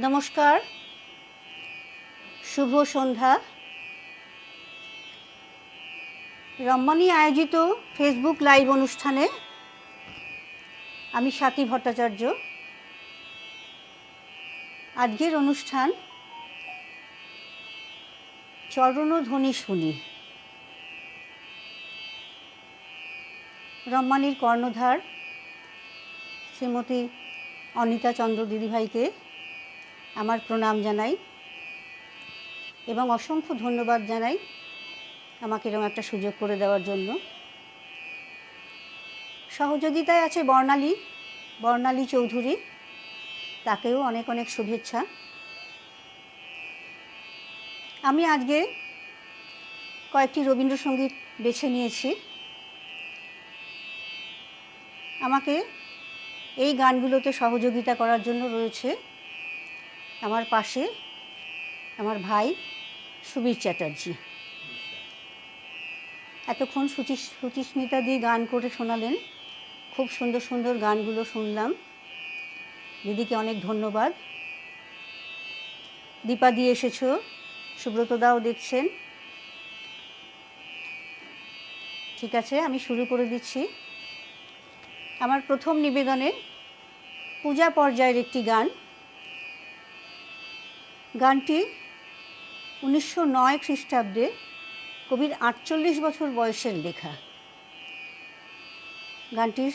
নমস্কার, শুভ সন্ধ্যা। রম্মানী আয়োজিত Facebook live অনুষ্ঠানে আমি স্বাতী ভট্টাচার্য। আজকের অনুষ্ঠান চরণধ্বনি শুনি। রম্মানীর কর্ণধার শ্রীমতী অনিতা চন্দ্র দিদিভাইকে আমার প্রণাম জানাই এবং অসংখ্য ধন্যবাদ জানাই আমাকে এরকম একটা সুযোগ করে দেওয়ার জন্য। সহযোগিতায় আছে বর্ণালী চৌধুরী, তাকেও অনেক অনেক শুভেচ্ছা। আমি আজকে কয়েকটি রবীন্দ্রসঙ্গীত বেছে নিয়েছি। আমাকে এই গানগুলোতে সহযোগিতা করার জন্য রয়েছে আমার পাশে আমার ভাই সুবীর চ্যাটার্জি। এতক্ষণ সুচিস্মিতা দিয়ে গান করে শোনালেন, খুব সুন্দর সুন্দর গানগুলো শুনলাম। দিদিকে অনেক ধন্যবাদ। দীপা দিয়ে এসেছো, সুব্রতদাও দেখছেন। ঠিক আছে, আমি শুরু করে দিচ্ছি। আমার প্রথম নিবেদনে পূজা পর্যায়ের একটি গান। গানটি 1909 খ্রিস্টাব্দে কবির 48 বছর বয়সের লেখা। গানটির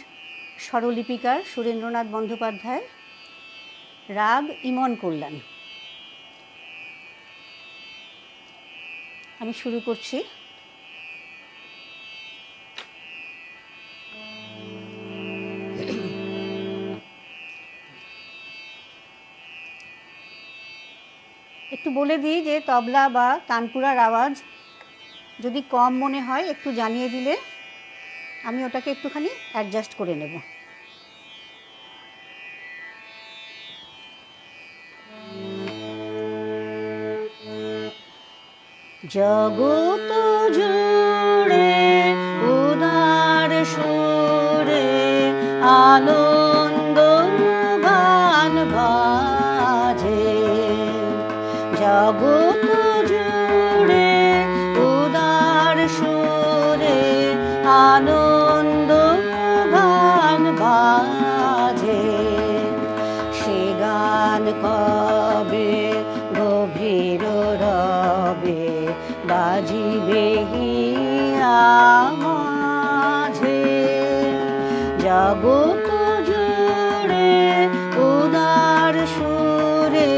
স্বরলিপিকার সুরেন্দ্রনাথ বন্দ্যোপাধ্যায়, রাগ ইমন কল্যাণ। আমি শুরু করছি। একটু বলে দিই যে তবলা বা তানপুরার আওয়াজ যদি কম মনে হয় একটু জানিয়ে দিলে আমি ওটাকে একটুখানি অ্যাডজাস্ট করে নেব। জগৎ জুড়ে উদার সুরে আনন্দ গান বাজে। জগৎ জুড়ে উদার সুরে আনন্দ গান বাজে। সে গান কবে গভীর রবে বাজিবে হিয়া মাঝে। জগৎ জুড়ে উদার সুরে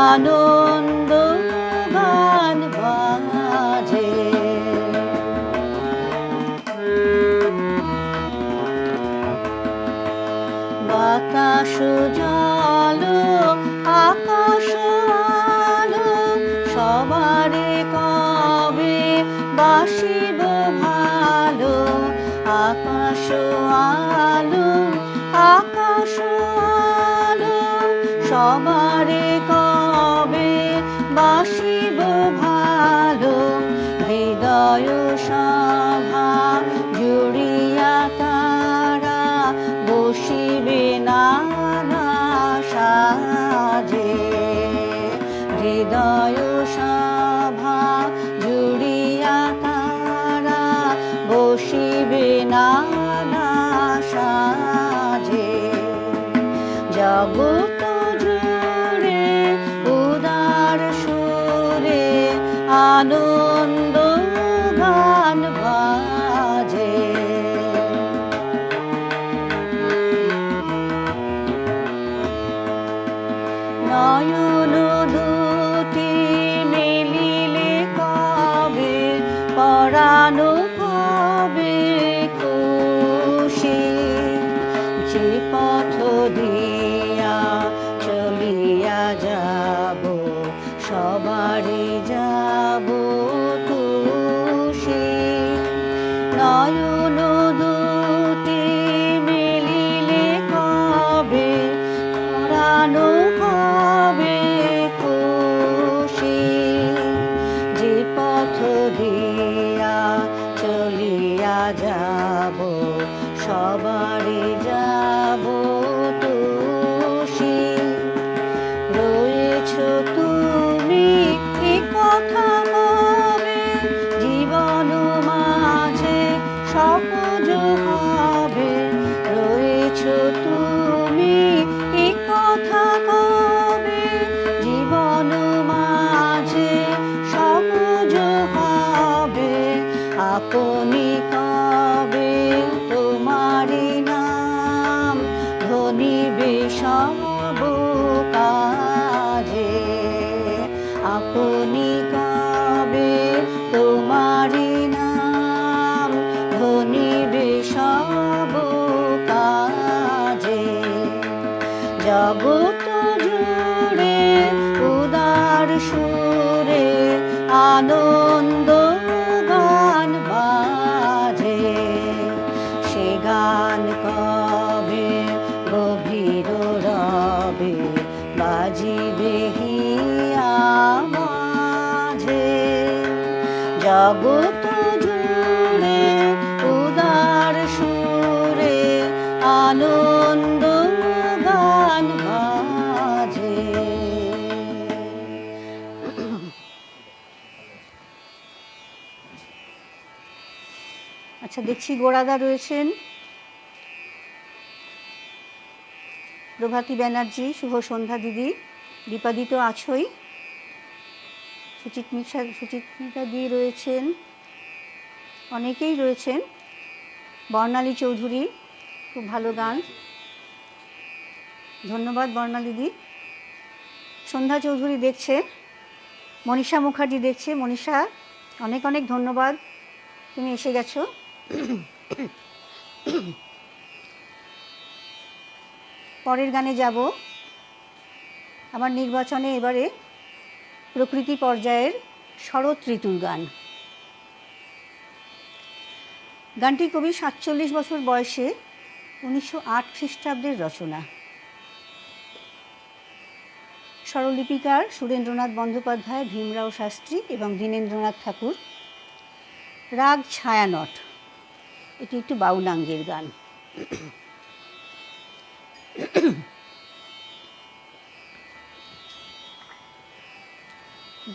আনন্দ গান বাজে। বাতাস জল আকাশ আলো সবারে কবে বাসিব ভালো। আকাশ আলো সবারে কবে বাসিব ভালো। হৃদয় সভা জুড়িয়া তারা বসিবে নানা সাজে। হৃদয় সভা জুড়িয়া তারা বসিবে নানা সাজে। জগৎ জুড়ে উদার সুরে আনন্দ গান বাজে। নয়ন দুটি মেলিলে কবে পরাণ কবে খুশি। যে পথ দিয়া চলিয়া যাব সবারে যাব খুশি। নয়ন দুটি মেলিলে কবে পরাণ কবে খুশি। যে পথ দিয়া চলিয়া যাব সবারে যাব তো জগৎ জুড়ে উদার সুরে আনন্দ গান বাজে, সে গান কবে গভীর রবে বাজিবে হিয়া মাঝে। জগৎ জুড়ে উদার সুরে আনন্দ গান বাজে। আচ্ছা, দেখছি গোড়াদা রয়েছেন, প্রভাতী ব্যানার্জি, শুভ সন্ধ্যা দিদি, দীপাদি তো আছোই, সুচিত্রা দি রয়েছেন, অনেকেই রয়েছেন। বর্ণালী চৌধুরী, খুব ভালো গান, ধন্যবাদ বর্ণালী দি। সন্ধ্যা চৌধুরী দেখছে, মনীষা মুখার্জি দেখছে। মনীষা, অনেক অনেক ধন্যবাদ, তুমি এসে গেছো। পরের গানে যাব। আমার নির্বাচনে এবারে প্রকৃতি পর্যায়ের শরৎ ঋতুর গান। গানটি কবি ৪৭ বছর বয়সে ১৯০৮ খ্রিস্টাব্দের রচনা। স্বরলিপিকার সুরেন্দ্রনাথ বন্দ্যোপাধ্যায়, ভীমরাও শাস্ত্রী এবং দীনেন্দ্রনাথ ঠাকুর। রাগ ছায়ানট, এটি একটু বাউলাঙ্গের গান।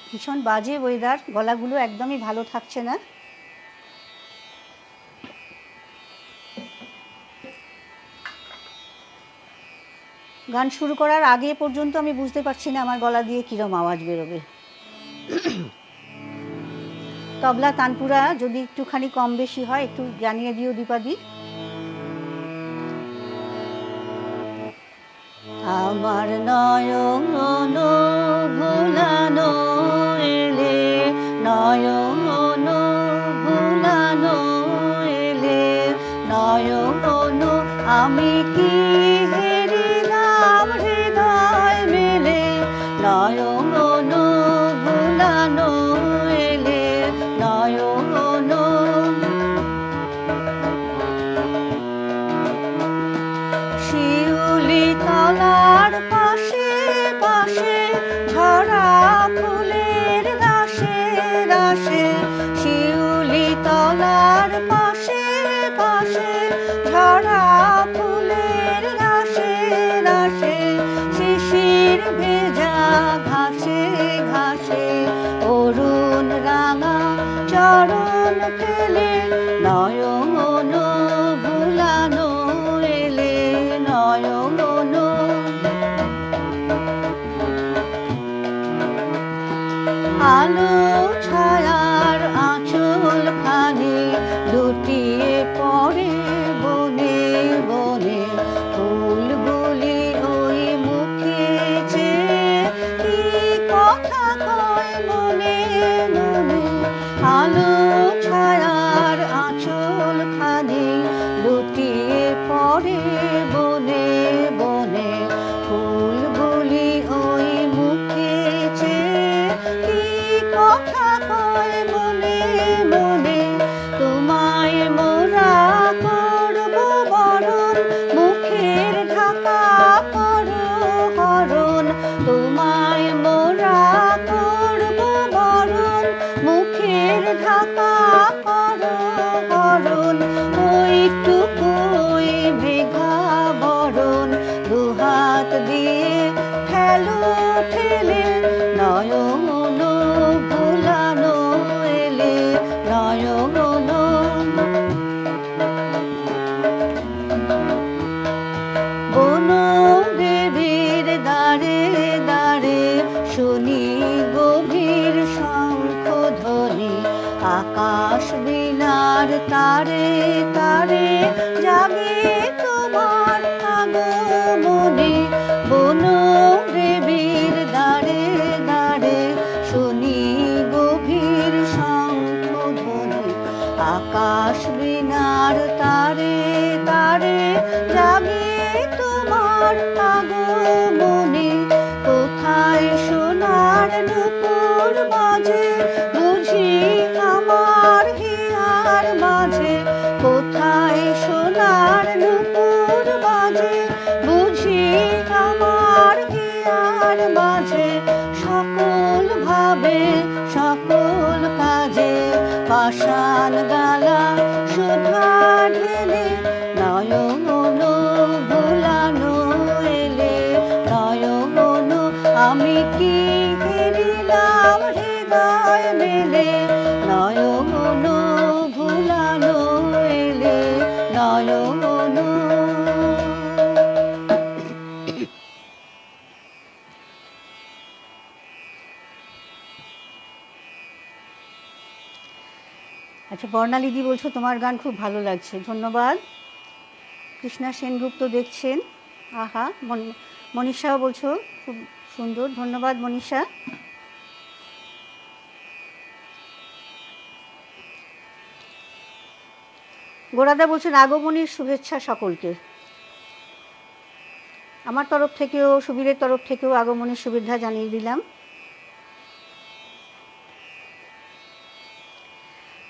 ভীষণ বাজে ওয়েদার, গলাগুলো একদমই ভালো থাকছে না। গান শুরু করার আগে পর্যন্ত আমি বুঝতে পারছি না আমার গলা দিয়ে কিরম আওয়াজ বেরোবে। তবলা তানপুরা যদি একটুখানি কম বেশি হয় একটু জানিয়ে দিও দীপাদি। আমার নয়ন ভুলানো এলে, নয়ন ভুলানো এলে, নয়ন আমি কি হেরিলাম হৃদয় মেলে, নয়ন ভুলানো এলে, নয়ন। শিউলি তলার পাশে পাশে ঝরা ফুলের রাশে রাশে, শিউলি তলার পাশে পাশে ঝরা ফুলের রাশে রাশে, শিশির ভেজা ঘাসে ঘাসে অরুণ রাঙা চরণ ফেলে, নয়ন ভুলানো এলে, নয়ন। আলো ছায়ার আঁচল খানি লুটিয়ে পড়ে বনে বনে, ফুলগুলি ওই মুখে চেয়ে কি কথা কয় মনে মনে। আলো ছায়ার আঁচল খানি লুটিয়ে পড়ে বনে বনে, ফুলগুলি ওই মুখে চেয়ে কি কথা কয় মনে মনে। তোমায় মোরা করব বরণ, মুখের ঢাকা করো হরণ, তোমায় মোরা করব বরণ, মুখের ঢাকা করো হরণ। ওইটুকুই মেঘা বরণ, দুহাত দিয়ে ঠেলো ঠেলে, নয়ন ভুলানো এলে, নয়ন। বন দেবীর দাঁড়ে দাঁড়ে শুনি গভীর শঙ্খধ্বনি, আকাশ বীণার তারে তারে জাগে তোমার আগমনে। বন দেবীর দাঁড়ে দাঁড়ে শুনি গভীর শঙ্খধ্বনি, আকাশ বীণার তারে তারে জাগে তোমার তোমার আগমনে কোথায় সোনার নূপুর বাজে, বুঝি আমার হিয়ার মাঝে কোথায় সোনার নূপুর বাজে, বুঝি আমার হিয়ার মাঝে সকল ভাবে সকল কাজে পাষাণ গালা সুধা ঢেলে নয়ন ভুলানো এলে, নয়ন আমি কি হেরিলাম হৃদয় মেলে, নয়ন ভুলানো এলে নয়ন। আচ্ছা, বর্ণালিদি বলছো তোমার গান খুব ভালো লাগছে, ধন্যবাদ। কৃষ্ণা সেনগুপ্ত দেখছেন, আহা। মনীষাও বলছো খুব সুন্দর, ধন্যবাদ মনীষা। গোরাদা বলছেন আগমনীর শুভেচ্ছা সকলকে। আমার তরফ থেকেও, সুবীরের তরফ থেকেও আগমনীর শুভেচ্ছা জানিয়ে দিলাম।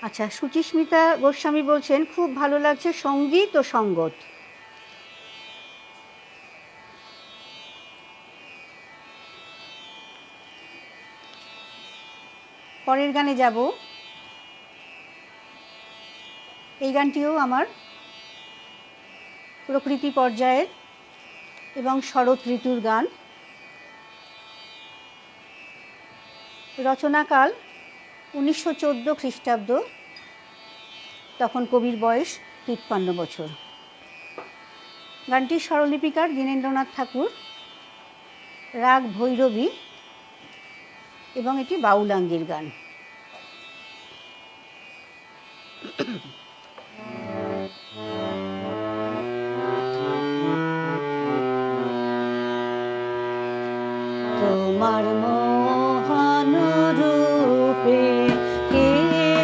আচ্ছা, সুচিস্মিতা গোস্বামী বলছেন খুব ভালো লাগছে সঙ্গীত ও সঙ্গত। পরের গানে যাব। এই গানটিও আমার প্রকৃতি পর্যায়ের এবং শরৎ ঋতুর গান। রচনাকাল 1914 খ্রিস্টাব্দ, তখন কবির বয়স 53 বছর। গানটির স্বরলিপিকার দীনেন্দ্রনাথ ঠাকুর, রাগ ভৈরবী এবং এটি বাউলাঙ্গের গান। তোমার মোহন রূপে কে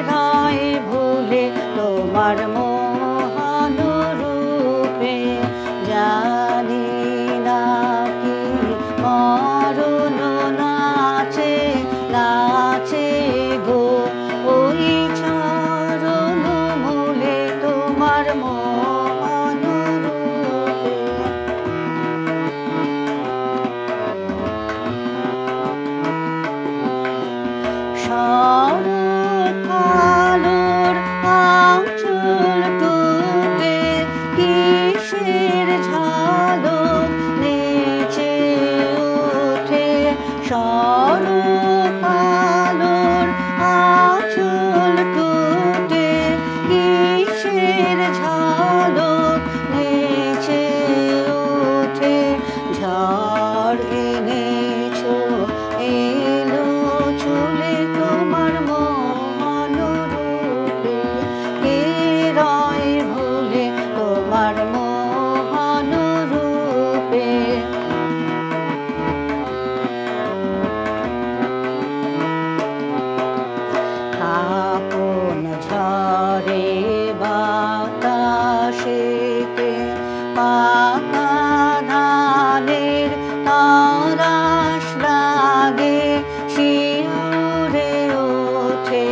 রায় ভুলে, তোমার মোহন রূপে জানি না কি মরণ নাচে নাচে গো ওই চরণ মূলে, তোমার মোহন রূপে। শরৎ আলোর আঁচল টুটে কিসের ঝালক নেচে ওঠে, শরৎ আলোর আঁচল টুটে কিসের ঝালক নেচে ওঠে, ঝড় এনেছো এলো চলে তোমার মোহন রূপে, কে রয় ভুলে তোমার মোহন রূপে। আপন ঝড়ে বাতাসেতে পাকা ধানের তরাস লাগে, শিউরে ওঠে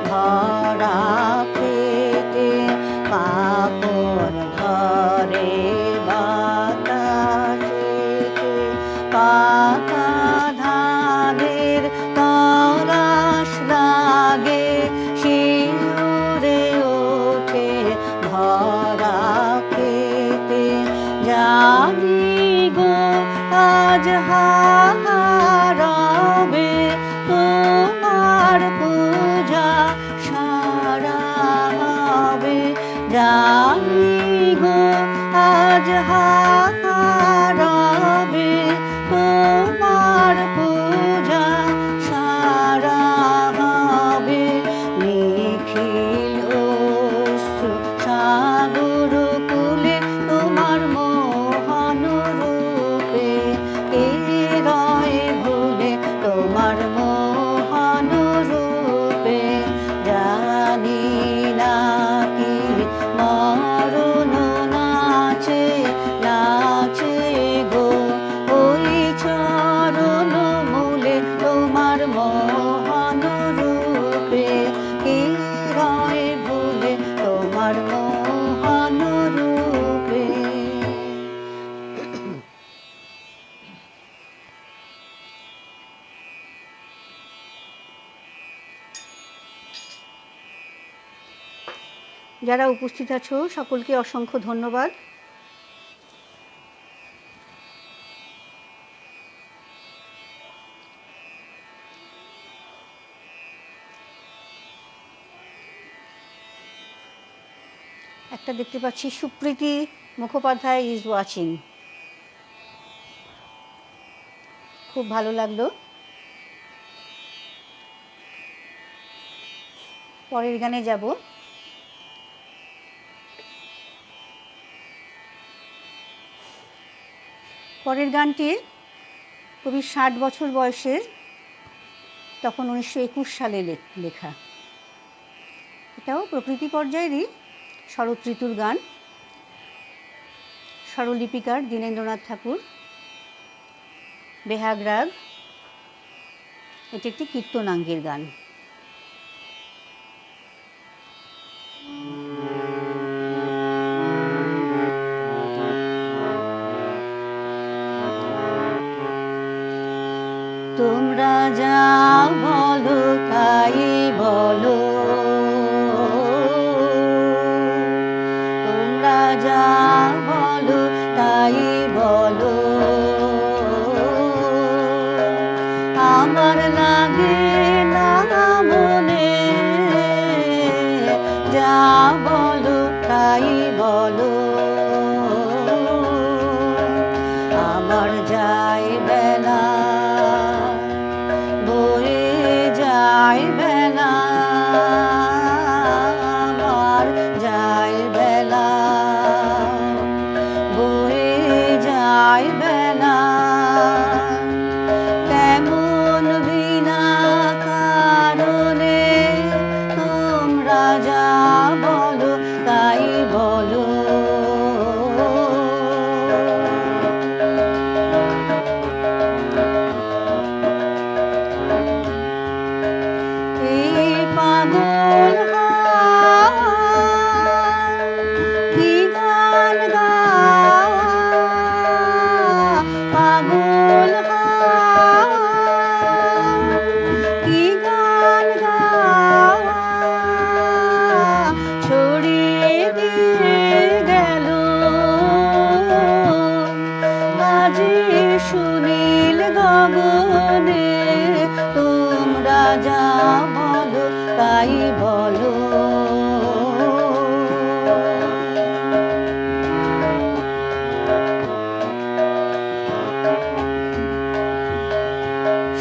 ভরা পেটে, পাপন ধরে বাতাসেতে পাকা ধানের তরাস লাগে, শিউরে ওঠে ভরা পেটে, জানি গো আজ হারাবে তোমার পূজা সারা হবে, জানি গো আজ হারাবে তোমার পূজা সারা হবে, নিখিল অশ্রু সাগর কুলে তোমার মোহন রূপে কে রয় যারা উপস্থিত আছো সকলকে অসংখ্য ধন্যবাদ। একটা দেখতে পাচ্ছি সুপ্রীতি মুখোপাধ্যায় ইজ ওয়াচিং, খুব ভালো লাগলো। পরের গানে যাব। পরের গানটির কবির 60 বছর বয়সের, তখন 1921 সালে লেখা। এটাও প্রকৃতি পর্যায়েরই শরৎ ঋতুর গান। স্বরলিপিকার দীনেন্দ্রনাথ ঠাকুর, বেহাগ রাগ। এটি একটি কীর্তনাঙ্গের গান। তোমরা যা বলো তাই বলো, তোমরা যা বলো তাই বলো, আমার লাগে না মনে, যা বলো তাই বলো, আমার যায় বেলা, বয়ে যায় বেলা, আমার যায় বেলা, বয়ে যায় বেলা, তেমন বিনা কারণে তোমরা যা বলো তাই বলো। এই পাগল কি গান গাওয়া, পাগল কি গান গাওয়া, ছড়িয়ে দিয়ে গেল আজি সুনীল গগনে, তোমরা যা বলো তাই বলো।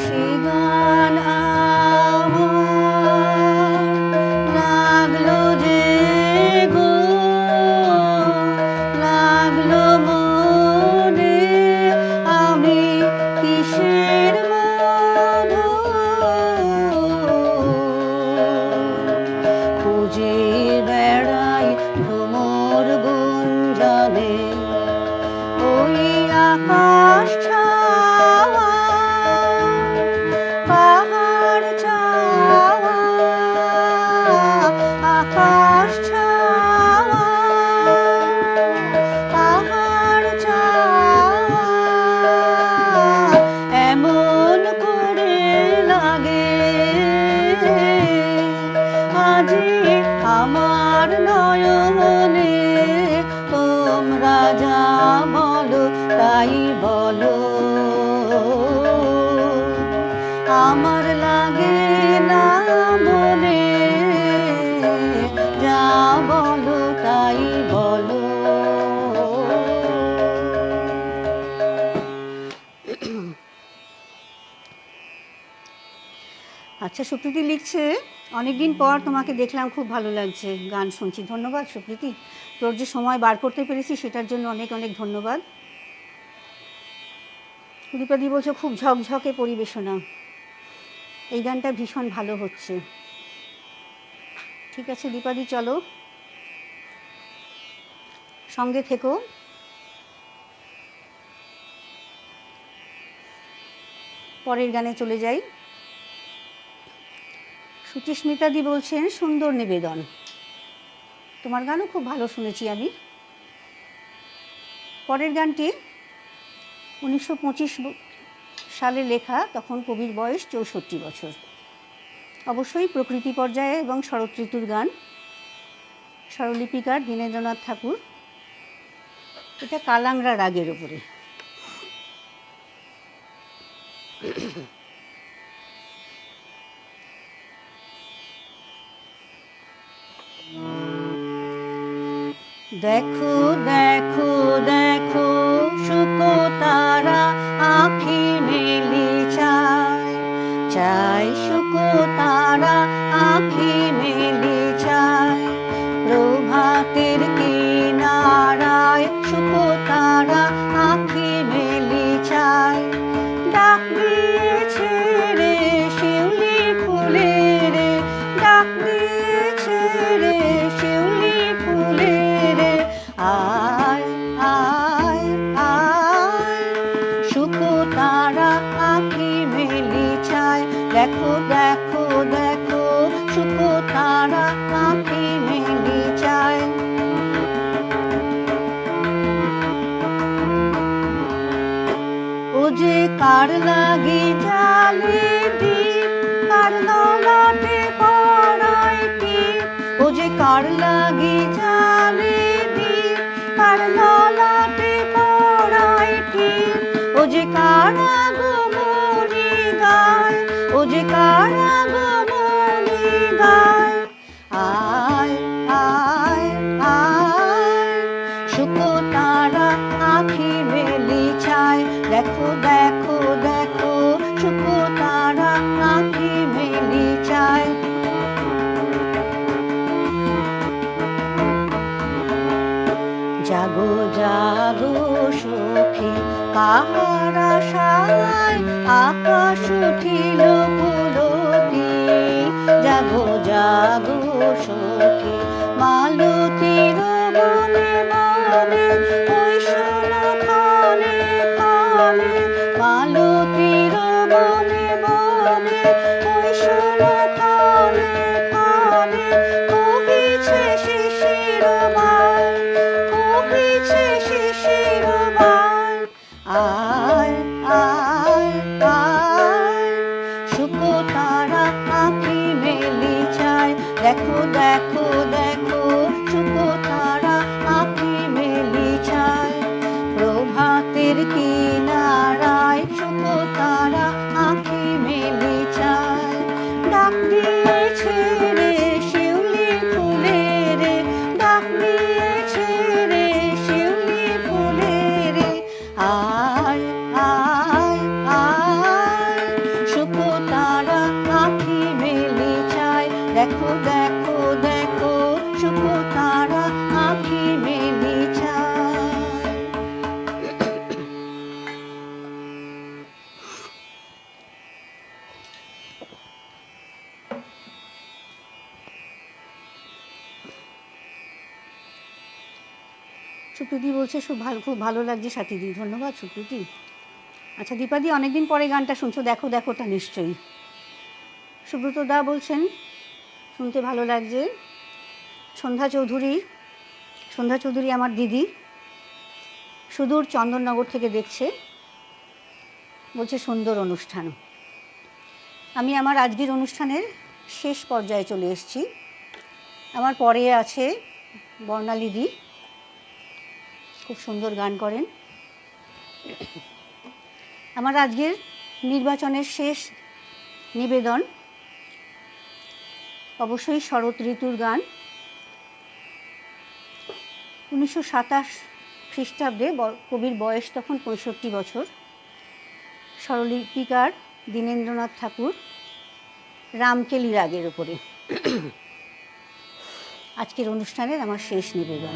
সে গান আমার লাগলো যে গো, লাগলো মনে, আমি কিসের মধু খুঁজে বেড়াই ভ্রমর গুঞ্জনে, ওই আকাশ ছাওয়া, পাহাড় ছাওয়া, আকাশ ছাওয়া, পাহাড় ছাওয়া, এমন করে লাগে আজি আমার নয়নে, তোমরা যা বলো তাই বলো, আমার লাগে না মনে, যা বলো তাই বলো। আচ্ছা, সুপ্রীতি লিখছে, অনেকদিন পর তোমাকে দেখলাম, খুব ভালো লাগছে, গান শুনছি। ধন্যবাদ সুপ্রীতি, তোর যে সময় বার করতে পেরেছি সেটার জন্য অনেক অনেক ধন্যবাদ। দীপাদি বলছো খুব ঝকঝকে পরিবেশনা, এই গানটা ভীষণ ভালো হচ্ছে। ঠিক আছে দীপাদি, চলো সঙ্গে থেকো। পরের গানে চলে যাই। সুচিস্মিতাদি বলছেন সুন্দর নিবেদন, তোমার গানও খুব ভালো শুনেছি আমি। পরের গানটি 1925 সালে লেখা, তখন কবির বয়স 64 বছর। অবশ্যই প্রকৃতি পর্যায়ে এবং শরৎ ঋতুর গান। স্বরলিপিকার দীনেন্দ্রনাথ ঠাকুর। এটা কালাংরা রাগের উপরে। দেখো দেখো দেখো শুকো তারা আঁখি মেলি চায়, চাই শুকো তারা আঁখি মেলি চায়। প্রভাতের কিনারায় শুকো তারা আঁখি মেলি চায়। ডাক দিয়েছে রে শিউলি ফুলের, ডাক দিয়েছে রে শিউলি ফুলের, আয় আয় আয় শুকো তারা আঁখি মেলি চায়। দেখো দেখো দেখো শুকো তারা আঁখি মেলি চায়। ও যে কার লাগি জালে দীপ, কার ললাটে পরায় টিপ। ও যে কার লাগি জালে দীপ, কার ললাটে পরায় টিপ। ও যে কার আগমনী গায়, ও যে কার আগমনী গায়। আয় আয় আয় শুকো তারা আঁখি মেলি চায়। দেখো দেখো দেখো শুকো তারা আঁখি মেলি চায়। জাগো জাগো সখী কাহার আশায় আকাশ উঠিল পুলকি। জাগো জাগো সখী মালতীর বনে বনে, ওই শোনো ক্ষণে ক্ষণে। মালতীর বনে বনে, ওই শোনো ক্ষণে ক্ষণে। কহিছে শিশির বাই, কহিছে শিশির বাই। আয় আয় আয় শুকো তারা আঁখি মেলি চায়। দেখো দেখো দেখো শুকো তারা আঁখি মেলি চায়। প্রভাতের কিনারায় শুকো তারা আঁখি মেলি চায়। ডাক দিয়েছে রে শিউলি ফুলের, ডাক দিয়েছে রে শিউলি ফুলের, আয় আয় আয় শুকো তারা আঁখি মেলি চায়। দেখো দেখো দেখো শুকো তারা আঁখি মেলি চায়। সুপ্রীতি বলছে খুব ভালো লাগছে সাথীদি। ধন্যবাদ সুপ্রীতি। আচ্ছা দীপাদি, অনেকদিন পরে গানটা শুনছো, দেখো দেখোটা নিশ্চয়ই। সুব্রত দা বলছেন শুনতে ভালো লাগছে। সন্ধ্যা চৌধুরী আমার দিদি, সুদূর চন্দননগর থেকে দেখছে, বলছে সুন্দর অনুষ্ঠান। আমি আমার আজকের অনুষ্ঠানের শেষ পর্যায়ে চলে এসেছি। আমার পরে আছে বর্ণালীদি, খুব সুন্দর গান করেন। আমার আজকের নির্বাচনের শেষ নিবেদন অবশ্যই শরৎ ঋতুর গান। 1927 খ্রিস্টাব্দে কবির বয়স তখন 65 বছর। স্বরলিপিকার দীনেন্দ্রনাথ ঠাকুর, রামকেলি রাগের উপরে আজকের অনুষ্ঠানের আমার শেষ নিবেদন।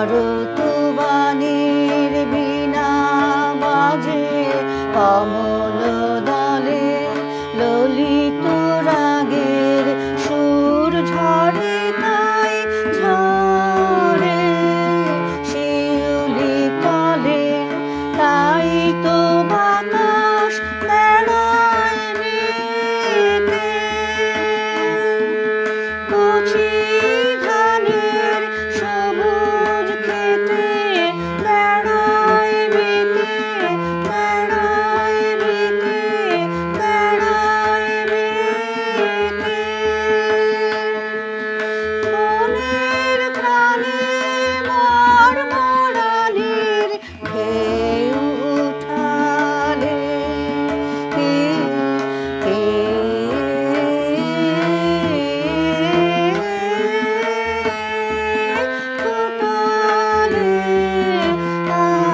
ভারতবাণীর বীণা বাজে কমল দলে ললিত রাগের সুর ঝরে তাই ঝরে শিউলি তলে তাই তো বাতাস বেড়ায় মেতে কচি ধানের সবুজ খেতে বেড়ায় মেতে বেড়ায় মেতে বেড়ায় মেতে মনের প্রাণে মর্মরানির ঢেউ উঠালে কে কে ফুটালে আলো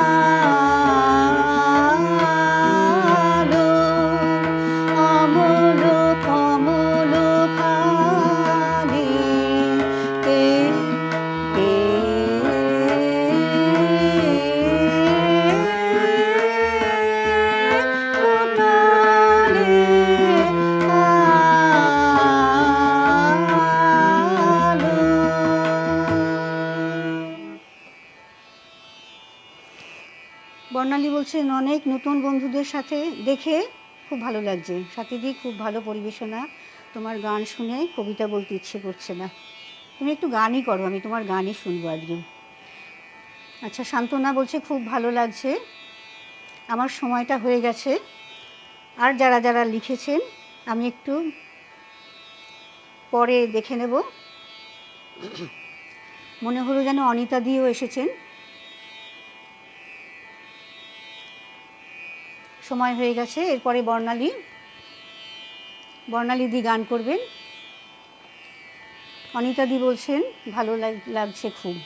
অমল কমল ভালে কে কে ফুটালে আলো। বর্ণালী বলছেন অনেক নতুন বন্ধুদের সাথে দেখে খুব ভালো লাগছে, সাথীদি খুব ভালো পরিবেশনা, তোমার গান শুনে কবিতা বলতে ইচ্ছে করছে না, তুমি একটু গানই করো, আমি তোমার গানই শুনবো আজকে। আচ্ছা, শান্তনা বলছে খুব ভালো লাগছে, আমার সময়টা হয়ে গেছে। আর যারা যারা লিখেছেন আমি একটু পরে দেখে নেব। মনে হলো যেন অনিতা দিও এসেছেন। সময় হয়ে গেছে, এরপরে বর্ণালী দি গান করবেন। অনিতা দি বলছেন ভালো লাগছে খুব।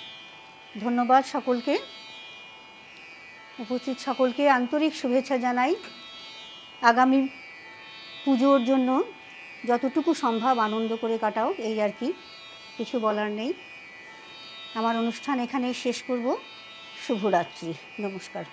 ধন্যবাদ সকলকে, উপস্থিত সকলকে আন্তরিক শুভেচ্ছা জানাই। আগামী পুজোর জন্য যতটুকু সম্ভব আনন্দ করে কাটাও, এই আর কি, কিছু বলার নেই। আমার অনুষ্ঠান এখানেই শেষ করব। শুভরাত্রি, নমস্কার।